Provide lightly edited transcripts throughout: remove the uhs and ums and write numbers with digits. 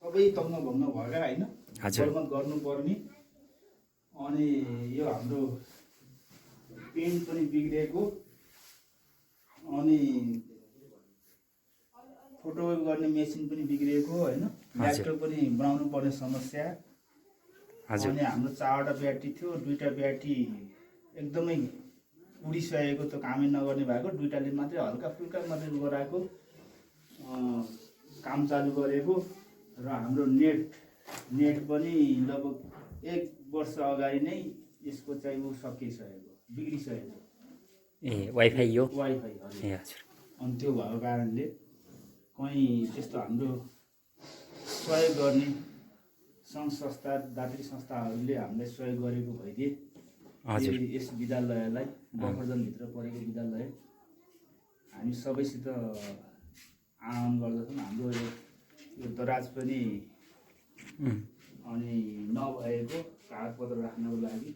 सबै तङ्ग भङ्ग भएका होइन हजुर मर्मत गर्नुपर्ने। अनि यो हाम्रो पेन्ट पनि बिग्रेको, अनि फोटोकपी गर्ने मेसिन पनि बिग्रेको होइन, ल्यापटप पनि बनाउनु पर्ने समस्या। हजुर अनि हाम्रो 4वटा ब्याट्री थियो, 2टा ब्याट्री एकदमै उडिसकेको, त्यो कामै नगर्ने भएको, 2टाले मात्रै हल्का फुल्का मात्रै गराएको, काम चालु गरेको। र हाम्रो नेट पनि लगभग 1 वर्ष अगाडि नै यसको चाहिँ ऊ सकिसकेको, बिग्रिसकेको। ए वाइफाई यो वाइफाई ए हजुर। हजुर अनि त्यो भएको कारणले कहीँ त्यस्तो हाम्रो सहयोग गर्ने सङ्घ संस्था दात्री संस्थाहरूले हामीलाई सहयोग गरेको भइदिए हजुर यस विद्यालयलाई, बफरजनभित्र परेको विद्यालय हामी सबैसित आह्वान गर्दछौँ। हाम्रो यो दराज पनि अनि नभएको कागजपत्र राख्नको लागि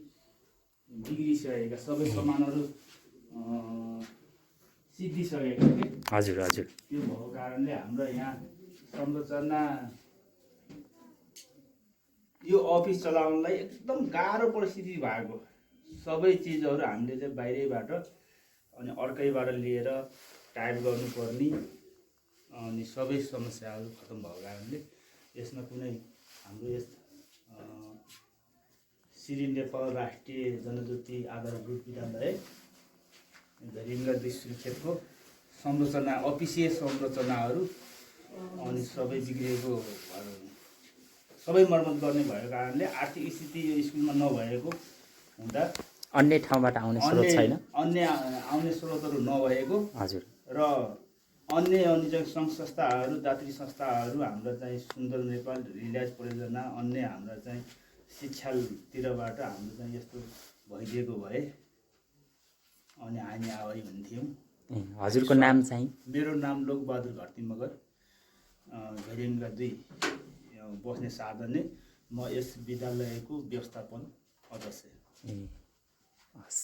बिग्रिसकेका सबै सामानहरू सिद्धिसकेका के। हजुर हजुर त्यो भएको कारणले हाम्रो यहाँ संरचना यो अफिस चलाउनलाई एकदम गाह्रो परिस्थिति भएको। सबै चिजहरू हामीले चाहिँ बाहिरैबाट अनि अर्कैबाट लिएर टाइप गर्नुपर्ने, अनि सबै समस्याहरू खतम भएको कारणले यसमा कुनै हाम्रो यस श्री नेपाल राष्ट्रिय जनज्योति आधारभूत विद्यालय झरिङ्गा 2 सुर्खेतको संरचना, अफिसीय संरचनाहरू अनि सबै बिग्रिएको सबै मर्मत गर्ने भएको कारणले आर्थिक स्थिति यो स्कुलमा नभएको हुँदा अन्य ठाउँबाट आउने स्रोत छैन। अन्य आउने स्रोतहरू नभएको हजुर र अन्य चाहिँ सङ्घ संस्थाहरू दात्री संस्थाहरू हाम्रो चाहिँ सुन्दर नेपाल रिलायन्स परियोजना, अन्य हाम्रा चाहिँ शिक्षातिरबाट हाम्रो चाहिँ यस्तो भइदिएको भए अनि हामी आभारी हुन्थ्यौँ। हजुरको नाम चाहिँ? मेरो नाम लोकबहादुर घरती मगर, झरिङ्गा 2 बस्ने साधन म यस विद्यालयको व्यवस्थापन अध्यक्ष। ए हस्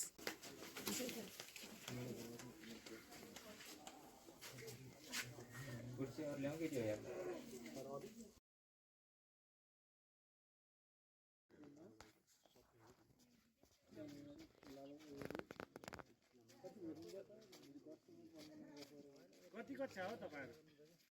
कति कक्षा हो तपाईहरु?